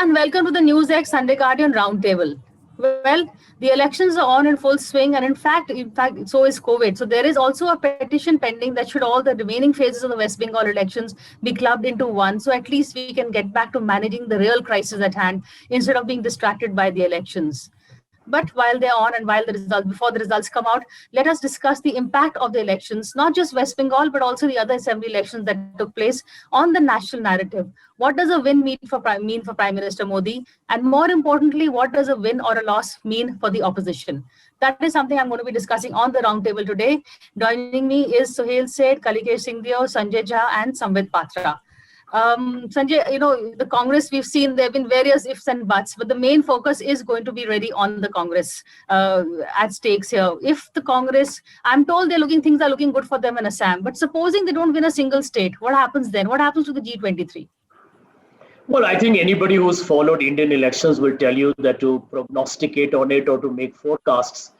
and welcome to the NewsX Sunday Guardian Roundtable. Well, the elections are on in full swing, and in fact, so is COVID. So there is also a petition pending that should all the remaining phases of the West Bengal elections be clubbed into one. So at least we can get back to managing the real crisis at hand instead of being distracted by the elections. But while they're on and before the results come out, let us discuss the impact of the elections, not just West Bengal, but also the other assembly elections that took place on the national narrative. What does a win mean for Prime Minister Modi? And more importantly, what does a win or a loss mean for the opposition? That is something I'm going to be discussing on the roundtable today. Joining me is Sohail Seth, Kalikesh Singhdeo, Sanjay Jha, and Samvid Patra. Sanjay, the Congress, we've seen there have been various ifs and buts, but the main focus is going to be really on the Congress at stakes here. If the Congress, I'm told things are looking good for them in Assam, but supposing they don't win a single state, what happens then? What happens to the G23? Well, I think anybody who's followed Indian elections will tell you that to prognosticate on it or to make forecasts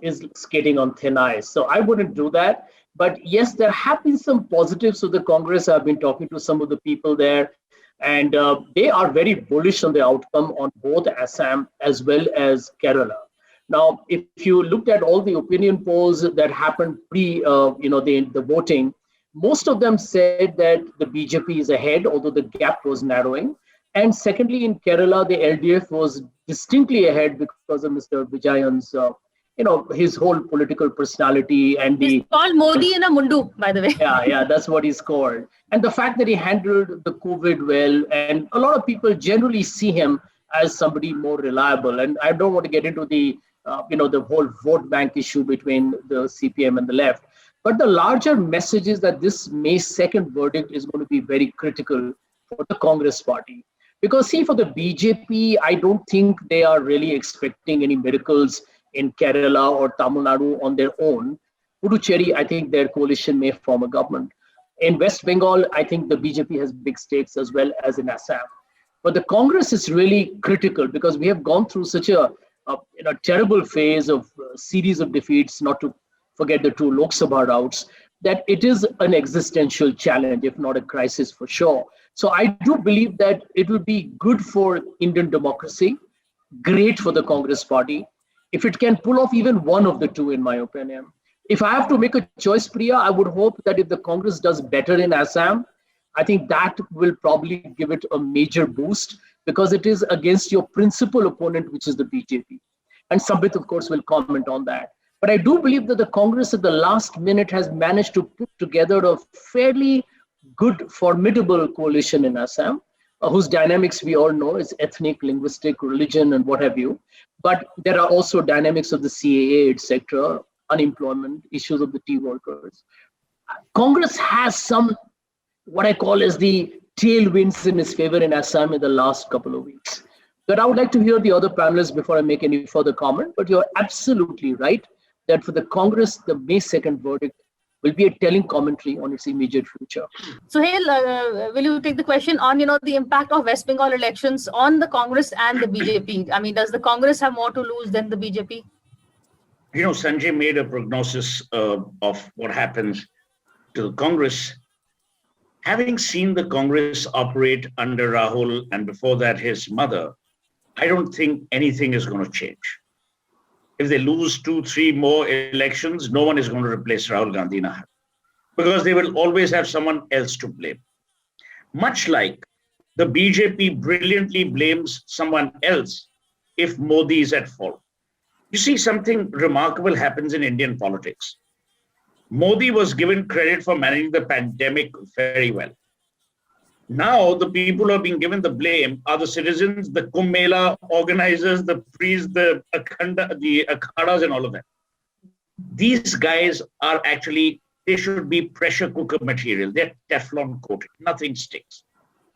is skating on thin ice. So I wouldn't do that. But yes, there have been some positives of the Congress. I've been talking to some of the people there, and they are very bullish on the outcome on both Assam as well as Kerala. Now, if you looked at all the opinion polls that happened the voting, most of them said that the BJP is ahead, although the gap was narrowing. And secondly, in Kerala, the LDF was distinctly ahead because of Mr. Vijayan's his whole political personality and he's called Modi in a mundu, by the way. Yeah, that's what he's called. And the fact that he handled the COVID well, and a lot of people generally see him as somebody more reliable. And I don't want to get into the whole vote bank issue between the CPM and the left. But the larger message is that this May 2nd verdict is going to be very critical for the Congress party. Because see, for the BJP, I don't think they are really expecting any miracles in Kerala or Tamil Nadu on their own. Puducherry, I think their coalition may form a government. In West Bengal, I think the BJP has big stakes as well as in Assam. But the Congress is really critical because we have gone through such a terrible phase of series of defeats, not to forget the two Lok Sabha routes, that it is an existential challenge, if not a crisis for sure. So I do believe that it will be good for Indian democracy, great for the Congress party, if it can pull off even one of the two, in my opinion. If I have to make a choice, Priya, I would hope that if the Congress does better in Assam, I think that will probably give it a major boost because it is against your principal opponent, which is the BJP. And Sambit, of course, will comment on that. But I do believe that the Congress at the last minute has managed to put together a fairly good, formidable coalition in Assam, whose dynamics we all know is ethnic, linguistic, religion, and what have you. But there are also dynamics of the CAA, etc., unemployment, issues of the tea workers. Congress has some, what I call as the tailwinds in its favor in Assam in the last couple of weeks. But I would like to hear the other panelists before I make any further comment. But you're absolutely right that for the Congress, the May 2nd verdict will be a telling commentary on its immediate future. Sohail, will you take the question on, the impact of West Bengal elections on the Congress and the BJP? I mean, does the Congress have more to lose than the BJP? Sanjay made a prognosis of what happens to the Congress. Having seen the Congress operate under Rahul and before that his mother, I don't think anything is going to change. If they lose 2-3 more elections, no one is going to replace Rahul Gandhi now, because they will always have someone else to blame. Much like the BJP brilliantly blames someone else if Modi is at fault. You see, something remarkable happens in Indian politics. Modi was given credit for managing the pandemic very well. Now, the people who are being given the blame are the citizens, the Kumbh Mela organizers, the priests, the akhadas and all of that. These guys are actually, they should be pressure cooker material. They're Teflon coated, nothing sticks.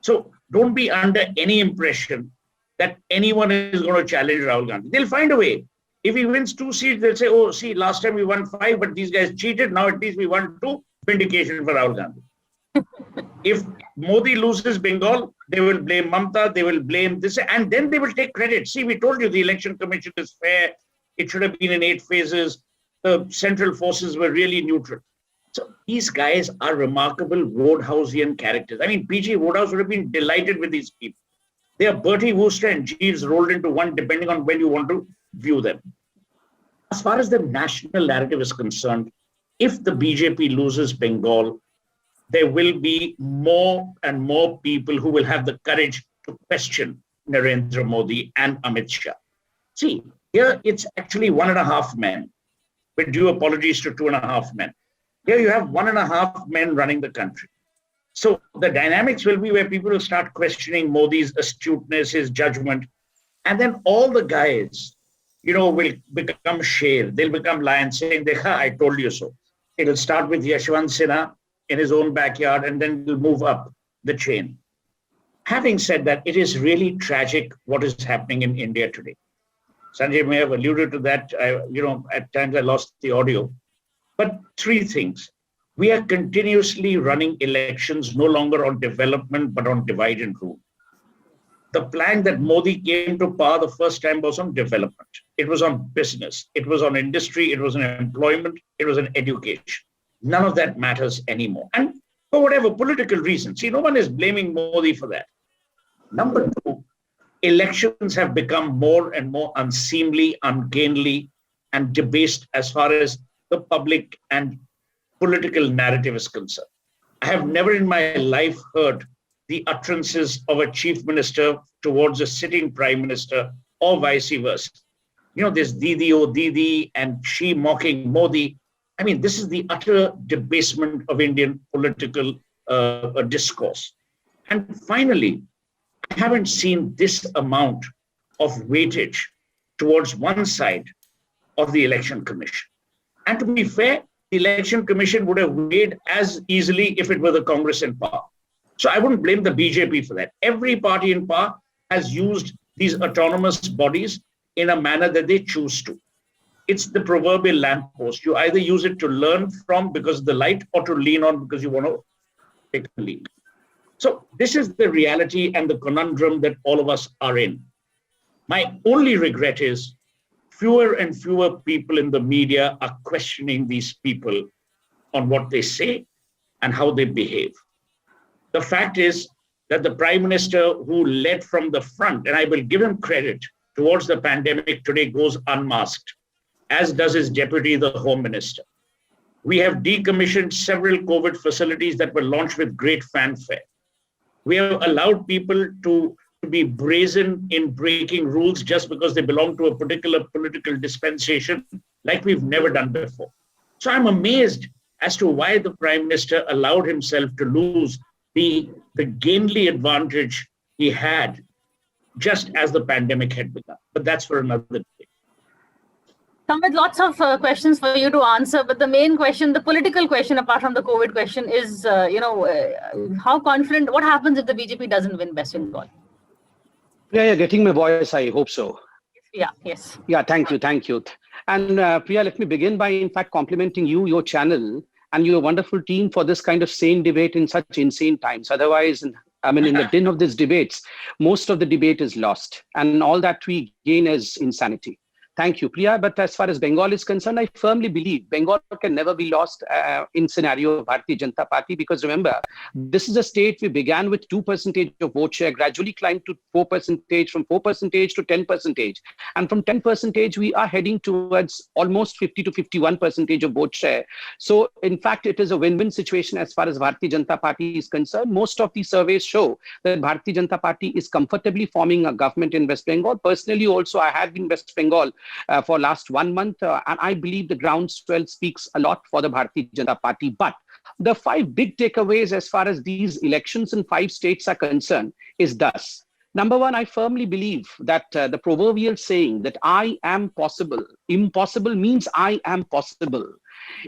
So don't be under any impression that anyone is going to challenge Rahul Gandhi. They'll find a way. If he wins 2 seats, they'll say, oh, see, last time we won 5, but these guys cheated. Now at least we won 2. Vindication for Rahul Gandhi. If Modi loses Bengal, they will blame Mamta, they will blame this, and then they will take credit. See, we told you the election commission is fair. It should have been in 8 phases. The central forces were really neutral. So these guys are remarkable Wodehouseian characters. I mean, P.G. Wodehouse would have been delighted with these people. They are Bertie Wooster and Jeeves rolled into one, depending on when you want to view them. As far as the national narrative is concerned, if the BJP loses Bengal, there will be more and more people who will have the courage to question Narendra Modi and Amit Shah. See, here it's actually 1.5 men, with due apologies to 2.5 men. Here you have 1.5 men running the country. So the dynamics will be where people will start questioning Modi's astuteness, his judgment, and then all the guys, will become sher. They'll become lions saying, "Dekha, I told you so." It'll start with Yashwant Sinha in his own backyard, and then it'll move up the chain. Having said that, it is really tragic what is happening in India today. Sanjay may have alluded to that. At times I lost the audio. But 3 things. We are continuously running elections no longer on development, but on divide and rule. The plan that Modi came to power the first time was on development. It was on business. It was on industry. It was on employment. It was on education. None of that matters anymore. And for whatever political reason, see, no one is blaming Modi for that. Number 2, elections have become more and more unseemly, ungainly, and debased as far as the public and political narrative is concerned. I have never in my life heard the utterances of a chief minister towards a sitting prime minister or vice versa. This Didi, oh Didi, and she mocking Modi. I mean, this is the utter debasement of Indian political discourse. And finally, I haven't seen this amount of weightage towards one side of the Election Commission. And to be fair, the Election Commission would have weighed as easily if it were the Congress in power. So I wouldn't blame the BJP for that. Every party in power has used these autonomous bodies in a manner that they choose to. It's the proverbial lamppost. You either use it to learn from because of the light or to lean on because you want to take a lead. So this is the reality and the conundrum that all of us are in. My only regret is fewer and fewer people in the media are questioning these people on what they say and how they behave. The fact is that the Prime Minister who led from the front, and I will give him credit, towards the pandemic today goes unmasked, as does his deputy, the Home Minister. We have decommissioned several COVID facilities that were launched with great fanfare. We have allowed people to be brazen in breaking rules just because they belong to a particular political dispensation, like we've never done before. So I'm amazed as to why the Prime Minister allowed himself to lose the gainly advantage he had just as the pandemic had begun. But that's for another day. With lots of questions for you to answer, but the main question, the political question, apart from the COVID question, is, how confident, what happens if the BJP doesn't win West Bengal? Yeah, getting my voice, I hope so. Yeah, yes. Yeah, thank you. And Priya, let me begin by, in fact, complimenting you, your channel, and your wonderful team for this kind of sane debate in such insane times. Otherwise, in the din of these debates, most of the debate is lost, and all that we gain is insanity. Thank you, Priya. But as far as Bengal is concerned, I firmly believe Bengal can never be lost in scenario of Bharatiya Janata Party, because remember, this is a state we began with 2% of vote share, gradually climbed to 4%, from 4% to 10%. And from 10%, we are heading towards almost 50 to 51% of vote share. So in fact, it is a win-win situation as far as Bharatiya Janata Party is concerned. Most of the surveys show that Bharatiya Janata Party is comfortably forming a government in West Bengal. Personally, also, I have been in West Bengal for last 1 month, and I believe the groundswell speaks a lot for the Bharatiya Janata Party. But the 5 big takeaways as far as these elections in 5 states are concerned is thus. Number 1, I firmly believe that the proverbial saying that I am possible, impossible means I am possible,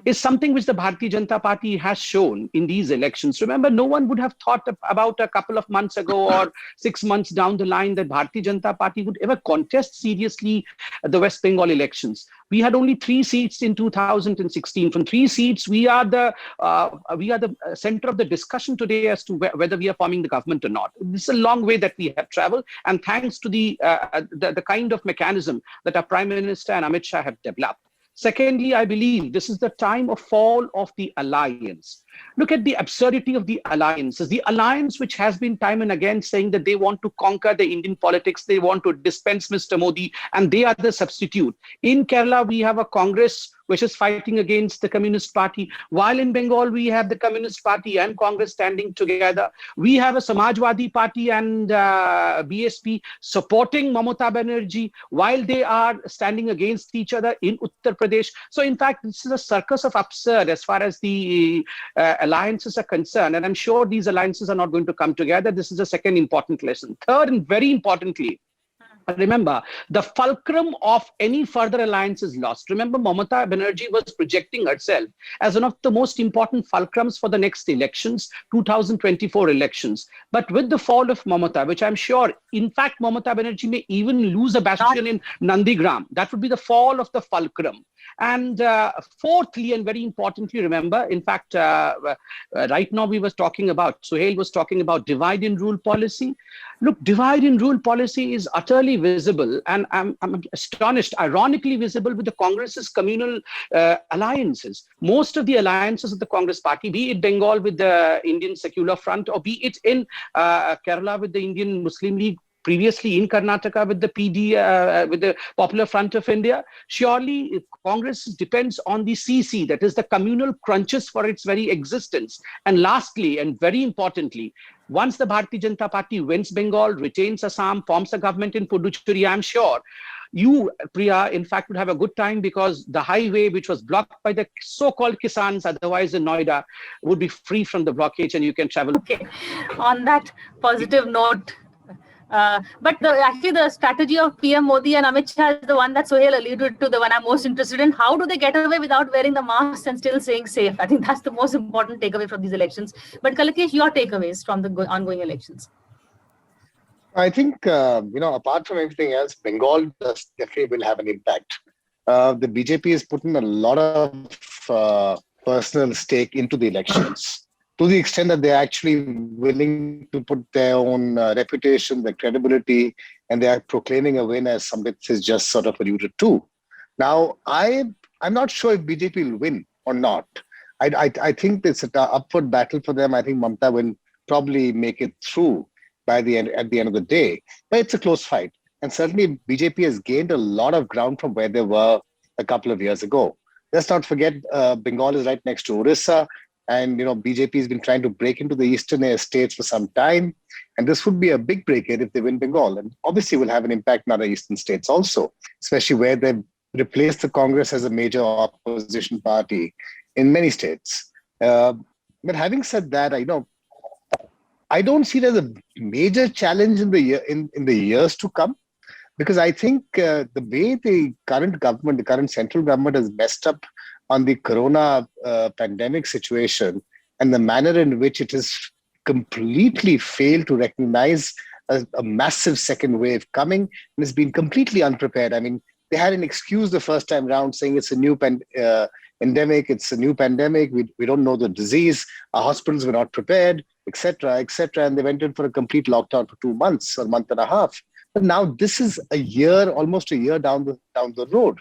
is something which the Bharatiya Janata Party has shown in these elections. Remember, no one would have thought about a couple of months ago or 6 months down the line that Bharatiya Janata Party would ever contest seriously the West Bengal elections. We had only 3 seats in 2016. From 3 seats, we are the center of the discussion today as to whether we are forming the government or not. This is a long way that we have traveled, and thanks to the kind of mechanism that our Prime Minister and Amit Shah have developed. Secondly, I believe this is the time of fall of the alliance. Look at the absurdity of the alliances. The alliance which has been time and again saying that they want to conquer the Indian politics, they want to dispense Mr. Modi, and they are the substitute. In Kerala, we have a Congress which is fighting against the Communist Party, while in Bengal, we have the Communist Party and Congress standing together. We have a Samajwadi Party and BSP supporting Mamata Banerjee, while they are standing against each other in Uttar Pradesh. So in fact, this is a circus of absurd as far as the alliances are concerned. And I'm sure these alliances are not going to come together. This is a second important lesson. Third, and very importantly, remember, the fulcrum of any further alliance is lost. Remember, Mamata Banerjee was projecting herself as one of the most important fulcrums for the next elections, 2024 elections. But with the fall of Mamata, which I'm sure, in fact, Mamata Banerjee may even lose a bastion in Nandigram. That would be the fall of the fulcrum. And fourthly, and very importantly, remember, in fact, right now we were talking about, Suhail was talking about divide and rule policy. Look, divide and rule policy is utterly visible, and I'm astonished, ironically visible with the Congress's communal alliances. Most of the alliances of the Congress party, be it Bengal with the Indian Secular Front, or be it in Kerala with the Indian Muslim League, previously in Karnataka with the PD, with the Popular Front of India, surely Congress depends on the CC, that is the communal crunches for its very existence. And lastly, and very importantly, once the Bharatiya Janata Party wins Bengal, retains Assam, forms a government in Puducherry, I'm sure you, Priya, in fact, would have a good time, because the highway, which was blocked by the so-called Kisans, otherwise in Noida, would be free from the blockage and you can travel. Okay, on that positive note, but actually the strategy of PM Modi and Amit Shah is the one that Suhail alluded to, the one I'm most interested in. How do they get away without wearing the masks and still staying safe? I think that's the most important takeaway from these elections. But Kalakesh, your takeaways from the ongoing elections? I think, apart from everything else, Bengal definitely will have an impact. The BJP has put in a lot of personal stake into the elections, to the extent that they're actually willing to put their own reputation, their credibility, and they are proclaiming a win, as Samrit has just sort of alluded to. Now, I'm not sure if BJP will win or not. I think it's an upward battle for them. I think Mamata will probably make it through at the end of the day. But it's a close fight. And certainly BJP has gained a lot of ground from where they were a couple of years ago. Let's not forget, Bengal is right next to Orissa. And, BJP has been trying to break into the eastern states for some time. And this would be a big breakthrough if they win Bengal. And obviously will have an impact in other eastern states also, especially where they've replaced the Congress as a major opposition party in many states. But having said that, I don't see it as a major challenge in the years to come, because I think the way the current central government has messed up on the corona pandemic situation, and the manner in which it has completely failed to recognize a massive second wave coming, and has been completely unprepared. I mean, they had an excuse the first time round, saying it's a new endemic, it's a new pandemic, we don't know the disease, our hospitals were not prepared, etc., and they went in for a complete lockdown for 2 months or a month and a half. But now this is almost a year down the road.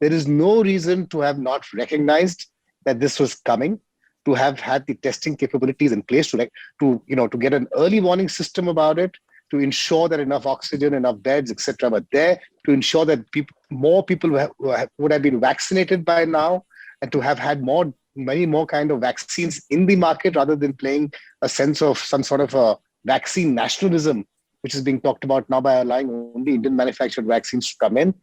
There is no reason to have not recognized that this was coming, to have had the testing capabilities in place to get an early warning system about it, to ensure that enough oxygen, enough beds, etc., were there, to ensure that more people would have been vaccinated by now, and to have had many more kind of vaccines in the market, rather than playing a sense of some sort of a vaccine nationalism, which is being talked about now by allowing only Indian manufactured vaccines to come in.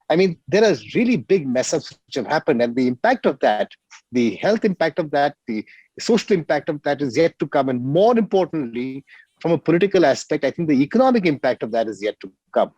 I mean, there are really big mess-ups which have happened, and the impact of that, the health impact of that, the social impact of that is yet to come. And more importantly, from a political aspect, I think the economic impact of that is yet to come.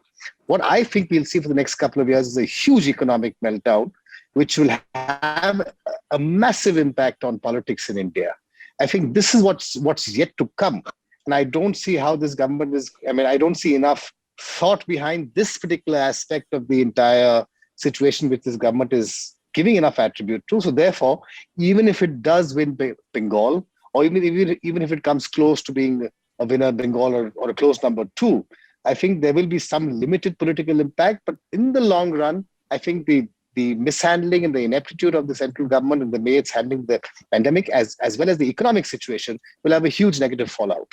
What I think we'll see for the next couple of years is a huge economic meltdown, which will have a massive impact on politics in India. I think this is what's yet to come. And I don't see how this government I don't see enough thought behind this particular aspect of the entire situation, which this government is giving enough attribute to. So therefore, even if it does win Bengal, or even if it comes close to being a winner Bengal or a close number 2, I think there will be some limited political impact. But in the long run, I think the the mishandling and the ineptitude of the central government and the way it's handling the pandemic, as well as the economic situation, will have a huge negative fallout.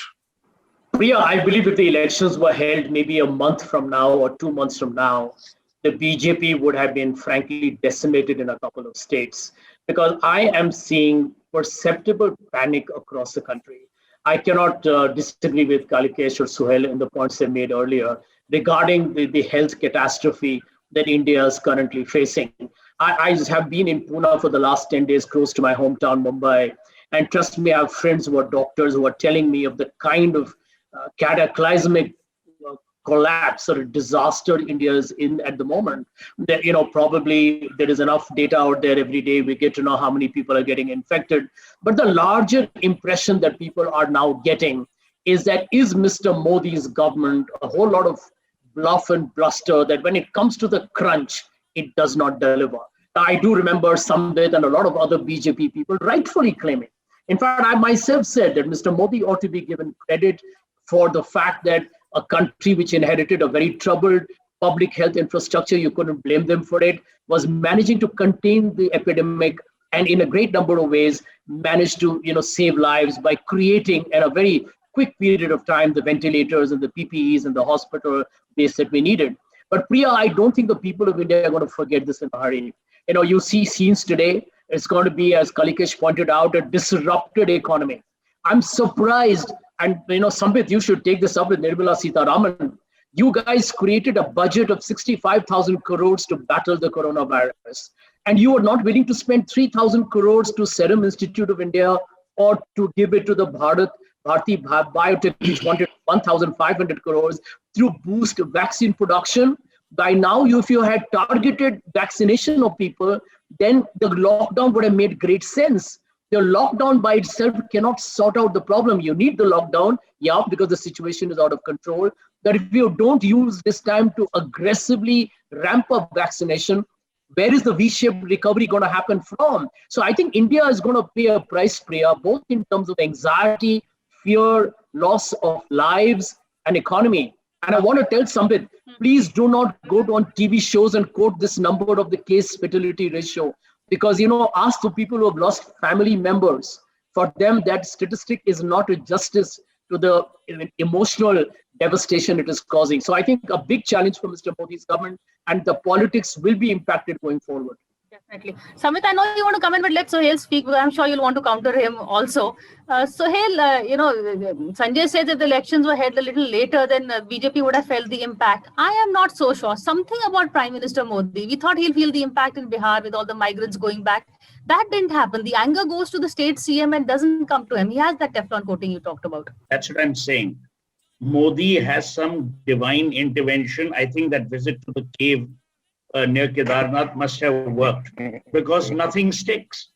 Priya, I believe if the elections were held maybe a month from now or 2 months from now, the BJP would have been frankly decimated in a couple of states, because I am seeing perceptible panic across the country. I cannot disagree with Kalikesh or Suhail in the points they made earlier regarding the health catastrophe that India is currently facing. I have been in Pune for the last 10 days, close to my hometown, Mumbai. And trust me, I have friends who are doctors who are telling me of the kind of cataclysmic collapse or disaster India is in at the moment. That, probably there is enough data out there every day. We get to know how many people are getting infected. But the larger impression that people are now getting is that is Mr. Modi's government a whole lot of bluff and bluster, that when it comes to the crunch, it does not deliver. I do remember Sambit and a lot of other BJP people rightfully claiming. In fact, I myself said that Mr. Modi ought to be given credit for the fact that a country which inherited a very troubled public health infrastructure, you couldn't blame them for it, was managing to contain the epidemic and in a great number of ways managed to save lives by creating in a very quick period of time the ventilators and the PPEs and the hospital base that we needed. But Priya, I don't think the people of India are going to forget this in a hurry. You see scenes today, it's going to be, as Kalikesh pointed out, a disrupted economy. I'm surprised, and Sambit, you should take this up with Nirmala Sitharaman. You guys created a budget of 65,000 crores to battle the coronavirus. And you are not willing to spend 3,000 crores to Serum Institute of India or to give it to the Bharti Biotech, which wanted 1,500 crores to boost vaccine production. By now, if you had targeted vaccination of people, then the lockdown would have made great sense. The lockdown by itself cannot sort out the problem. You need the lockdown, because the situation is out of control. But if you don't use this time to aggressively ramp up vaccination, where is the V-shaped recovery going to happen from? So I think India is going to pay a price, Priya, both in terms of anxiety, fear, loss of lives, and economy. And I want to tell Sambit, please do not go on TV shows and quote this number of the case fatality ratio. Because, ask the people who have lost family members. For them, that statistic is not a justice to the emotional devastation it is causing. So I think a big challenge for Mr. Modi's government, and the politics will be impacted going forward. Definitely. Samit, I know you want to come in, but let Sohail speak, because I'm sure you'll want to counter him also. Sohail, Sanjay said that the elections were held a little later, then BJP would have felt the impact. I am not so sure. Something about Prime Minister Modi. We thought he'll feel the impact in Bihar with all the migrants going back. That didn't happen. The anger goes to the state CM and doesn't come to him. He has that Teflon coating you talked about. That's what I'm saying. Modi has some divine intervention. I think that visit to the cave near Kedarnath must have worked, because nothing sticks.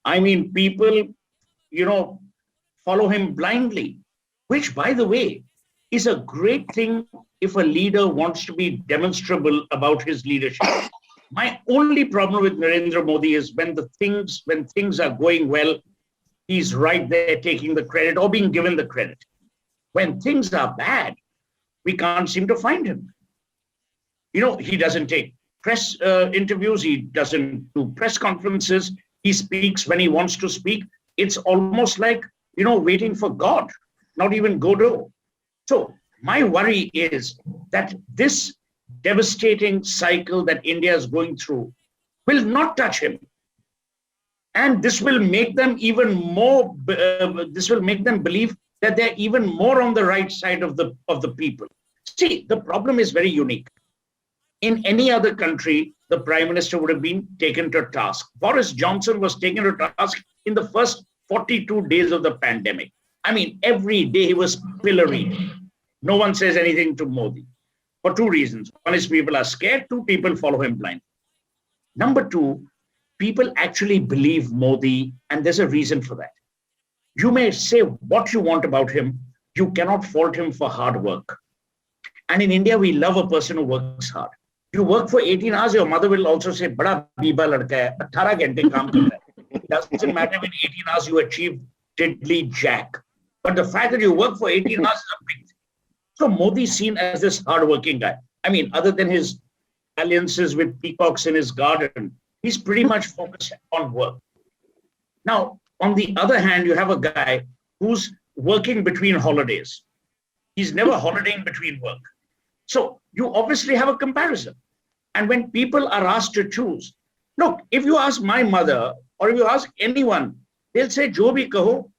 I mean, people, follow him blindly, which, by the way, is a great thing if a leader wants to be demonstrable about his leadership. My only problem with Narendra Modi is when things are going well, he's right there taking the credit or being given the credit. When things are bad, we can't seem to find him. He doesn't take press interviews. He doesn't do press conferences. He speaks when he wants to speak. It's almost like, waiting for God, not even Godot. So my worry is that this devastating cycle that India is going through will not touch him. And this will make them even more, this will make them believe that they're even more on the right side of the people. See, the problem is very unique. In any other country, the prime minister would have been taken to task. Boris Johnson was taken to task in the first 42 days of the pandemic. I mean, every day he was pilloried. No one says anything to Modi for two reasons. One is people are scared. Two, people follow him blind. Number two, people actually believe Modi, and there's a reason for that. You may say what you want about him. You cannot fault him for hard work. And in India, we love a person who works hard. You work for 18 hours, your mother will also say, Bada Biba ladka hai, 18 ghante kaam karta hai. It doesn't matter when 18 hours you achieve diddly jack. But the fact that you work for 18 hours is a big thing. So Modi is seen as this hardworking guy. I mean, other than his alliances with peacocks in his garden. He's pretty much focused on work. Now, on the other hand, you have a guy who's working between holidays. He's never holidaying between work. So you obviously have a comparison. And when people are asked to choose, look, if you ask my mother or if you ask anyone, they'll say, Jo bhi kaho,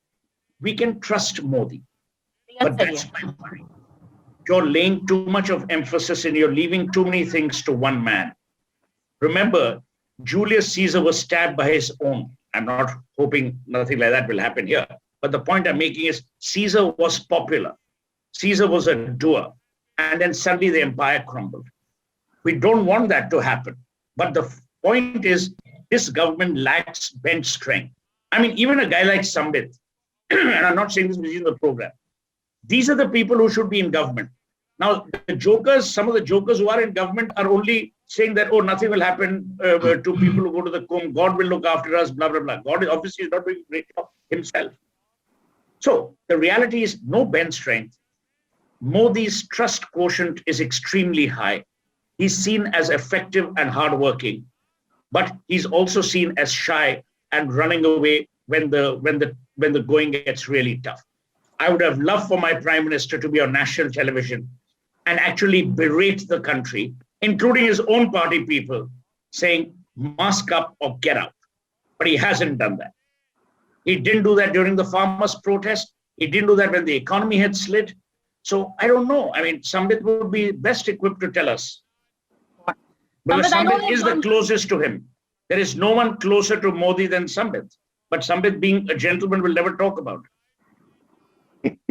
we can trust Modi. But that's my worry. You're laying too much of emphasis and you're leaving too many things to one man. Remember, Julius Caesar was stabbed by his own. I'm not hoping nothing like that will happen here. But the point I'm making is Caesar was popular. Caesar was a doer. And then suddenly the empire crumbled. We don't want that to happen. But the point is, this government lacks bench strength. I mean, even a guy like Sambit, and I'm not saying this within the program, these are the people who should be in government. Now, the jokers, some of the jokers who are in government are only saying that, oh, nothing will happen to people who go to the Kumbh, God will look after us, blah, blah, blah. God obviously is not doing a great job himself. So the reality is no bench strength. Modi's trust quotient is extremely high. He's seen as effective and hardworking, but he's also seen as shy and running away when the going gets really tough. I would have loved for my prime minister to be on national television and actually berate the country, including his own party people, saying, mask up or get out. But he hasn't done that. He didn't do that during the farmers' protest. He didn't do that when the economy had slid. So I don't know. I mean, Sambit would be best equipped to tell us. Because Sambit is the closest to him. There is no one closer to Modi than Sambit. But Sambit, being a gentleman, will never talk about it.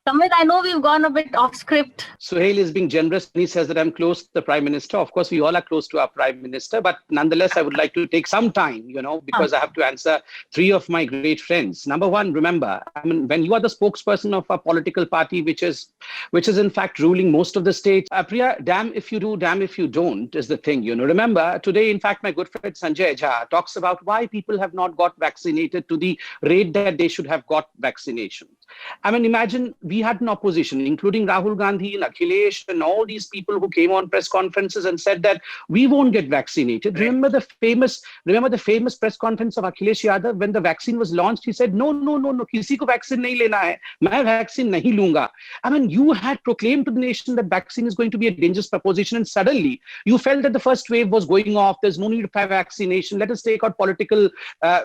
Sambit, I know we've gone a bit off script. Suhail is being generous when he says that I'm close to the Prime Minister. Of course, we all are close to our Prime Minister, but nonetheless, I would like to take some time, because I have to answer three of my great friends. Number one, remember, I mean, when you are the spokesperson of a political party, which is in fact ruling most of the states, Priya, damn if you do, damn if you don't, is the thing, Remember, today, in fact, my good friend Sanjay Jha talks about why people have not got vaccinated to the rate that they should have got vaccinations. I mean, imagine we had an opposition, including Rahul Gandhi and Akhilesh and all these people who came on press conferences and said that we won't get vaccinated. Remember the famous press conference of Akhilesh Yadav when the vaccine was launched? He said, no, kisi ko vaccine nahi lena hai. Main vaccine nahi lunga. I mean, you had proclaimed to the nation that vaccine is going to be a dangerous proposition, and suddenly you felt that the first wave was going off. There's no need for vaccination. Let us take out political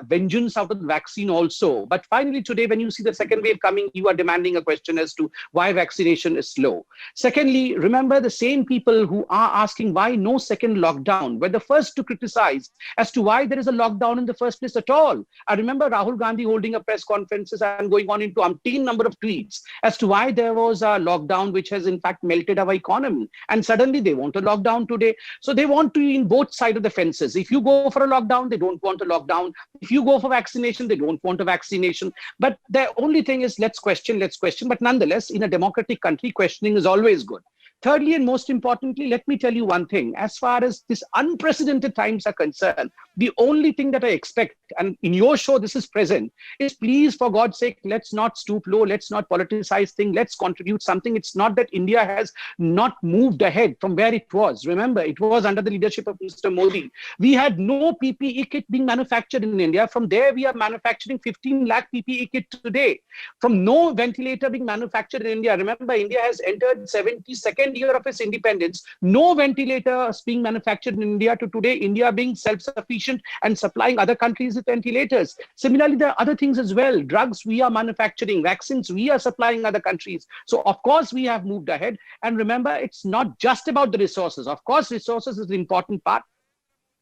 vengeance out of the vaccine also. But finally today, when you see the second wave coming, you are demanding a question as to why vaccination is slow. Secondly, remember the same people who are asking why no second lockdown were the first to criticize as to why there is a lockdown in the first place at all. I remember Rahul Gandhi holding a press conferences and going on into umpteen number of tweets as to why there was a lockdown which has in fact melted our economy. And suddenly they want a lockdown today. So they want to be in both sides of the fences. If you go for a lockdown, they don't want a lockdown. If you go for vaccination, they don't want a vaccination. But the only thing is, let's question. But nonetheless, in a democratic country, questioning is always good. Thirdly, and most importantly, let me tell you one thing. As far as this unprecedented times are concerned, the only thing that I expect, and in your show this is present, is please, for God's sake, let's not stoop low. Let's not politicize things. Let's contribute something. It's not that India has not moved ahead from where it was. Remember, it was under the leadership of Mr. Modi. We had no PPE kit being manufactured in India. From there, we are manufacturing 15 lakh PPE kit today. From no ventilator being manufactured in India. Remember, India has entered 72nd year of its independence. No ventilators being manufactured in India to today, India being self-sufficient and supplying other countries with ventilators. Similarly, there are other things as well. Drugs we are manufacturing, vaccines we are supplying other countries. So of course we have moved ahead. And remember, it's not just about the resources. Of course, resources is the important part.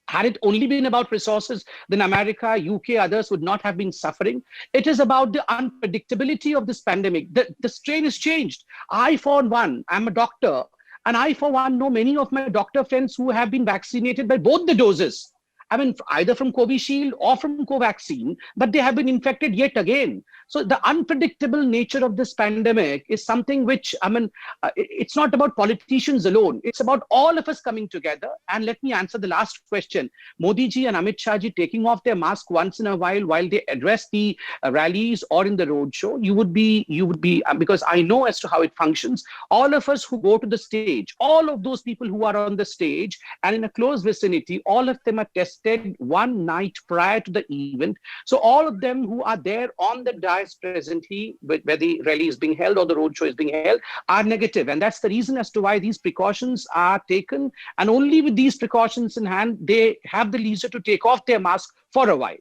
Had it only been about resources, then America, UK, others would not have been suffering. It is about the unpredictability of this pandemic. The strain has changed. I, for one, I'm a doctor, and I, for one, know many of my doctor friends who have been vaccinated by both the doses. I mean, either from Covishield or from Covaxin, but they have been infected yet again. So the unpredictable nature of this pandemic is something which, it's not about politicians alone. It's about all of us coming together. And let me answer the last question. Modi ji and Amit Shah ji taking off their mask once in a while they address the rallies or in the roadshow, you would be, because I know as to how it functions. All of us who go to the stage, all of those people who are on the stage and in a close vicinity, all of them are tested one night prior to the event. So all of them who are there on the dais presently, where the rally is being held or the roadshow is being held, are negative. And that's the reason as to why these precautions are taken. And only with these precautions in hand, they have the leisure to take off their mask for a while.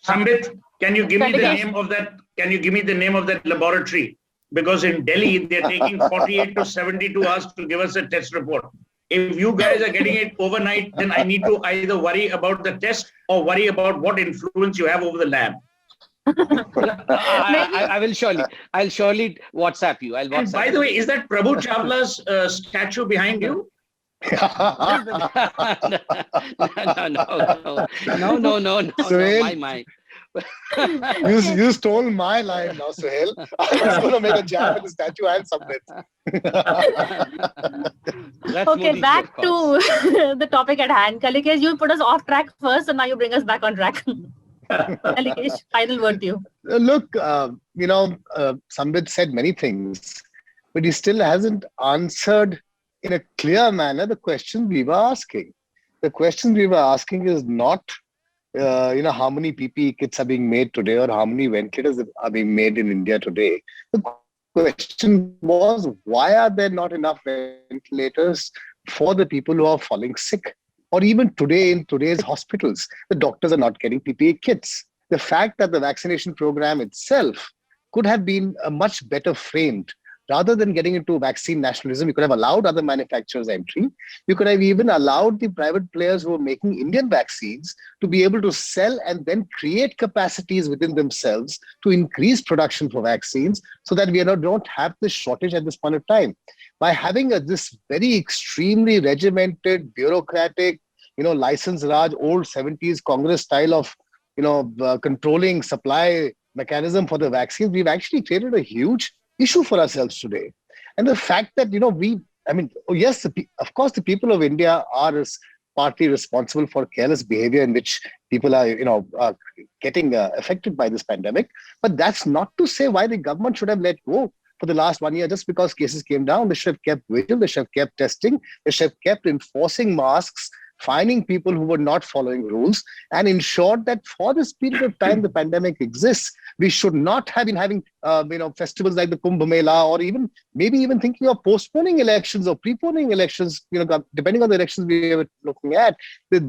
Sambit, can you give me the name of that? Can you give me the name of that laboratory? Because in Delhi, they're taking 48 to 72 hours to give us a test report. If you guys are getting it overnight, then I need to either worry about the test or worry about what influence you have over the lab. I'll surely WhatsApp you. I'll WhatsApp. And by the way, is that Prabhu Chawla's statue behind you? No. Suhail, my. You stole my line now, Suhail. I was going to make a jab at the statue and submit. Okay, back to the topic at hand. Kalikesh, you put us off track first, and now you bring us back on track. Kalikesh, final word to you. Look, Sambit said many things, but he still hasn't answered in a clear manner the question we were asking. The question we were asking is not, how many PPE kits are being made today or how many ventilators are being made in India today. The question was, why are there not enough ventilators for the people who are falling sick? Or even today in today's hospitals, the doctors are not getting PPE kits. The fact that the vaccination program itself could have been much better framed. Rather than getting into vaccine nationalism, you could have allowed other manufacturers entry. You could have even allowed the private players who are making Indian vaccines to be able to sell and then create capacities within themselves to increase production for vaccines so that we don't have this shortage at this point of time. By having this very extremely regimented, bureaucratic, license Raj, old 70s Congress style of, controlling supply mechanism for the vaccines, we've actually created a huge issue for ourselves today. And the fact that, yes, of course, the people of India are partly responsible for careless behavior in which people are, getting affected by this pandemic. But that's not to say why the government should have let go for the last 1 year just because cases came down. They should have kept vigil, they should have kept testing, they should have kept enforcing masks, finding people who were not following rules, and ensured that for this period of time the pandemic exists, we should not have been having festivals like the Kumbh Mela, or maybe even thinking of postponing elections or preponing elections, depending on the elections we were looking at. The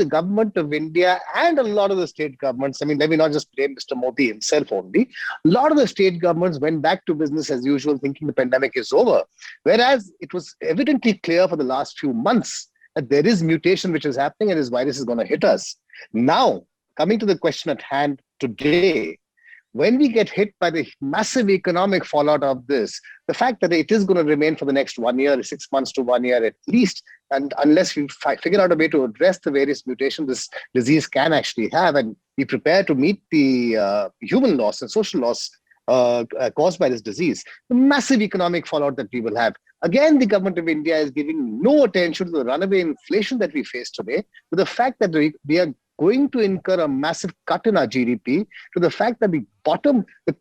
government of India and a lot of the state governments, let me not just blame Mr. Modi himself only, a lot of the state governments went back to business as usual thinking the pandemic is over. Whereas it was evidently clear for the last few months that there is mutation which is happening and this virus is going to hit us. Now, coming to the question at hand today, when we get hit by the massive economic fallout of this, the fact that it is going to remain for the next 1 year, 6 months to 1 year at least, and unless we figure out a way to address the various mutations this disease can actually have, and be prepared to meet the human loss and social loss caused by this disease, the massive economic fallout that we will have. Again, the government of India is giving no attention to the runaway inflation that we face today, to the fact that we are going to incur a massive cut in our GDP, to the fact that the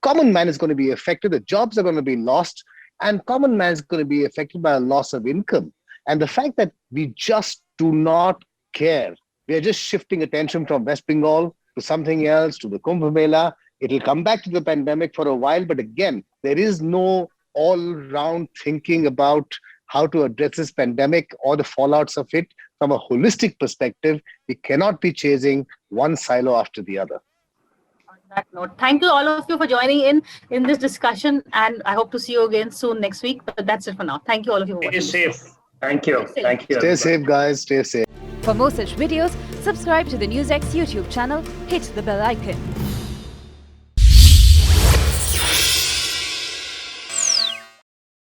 common man is going to be affected, the jobs are going to be lost, and common man is going to be affected by a loss of income. And the fact that we just do not care. We are just shifting attention from West Bengal to something else, to the Kumbh Mela. It will come back to the pandemic for a while, but again, there is no all-round thinking about how to address this pandemic or the fallouts of it from a holistic perspective. We cannot be chasing one silo after the other. On that note, thank you all of you for joining in this discussion, and I hope to see you again soon next week. But that's it for now. Thank you all of you. Stay safe. Thank you. Thank you. Stay safe, guys. Stay safe. For more such videos, subscribe to the NewsX YouTube channel, hit the bell icon.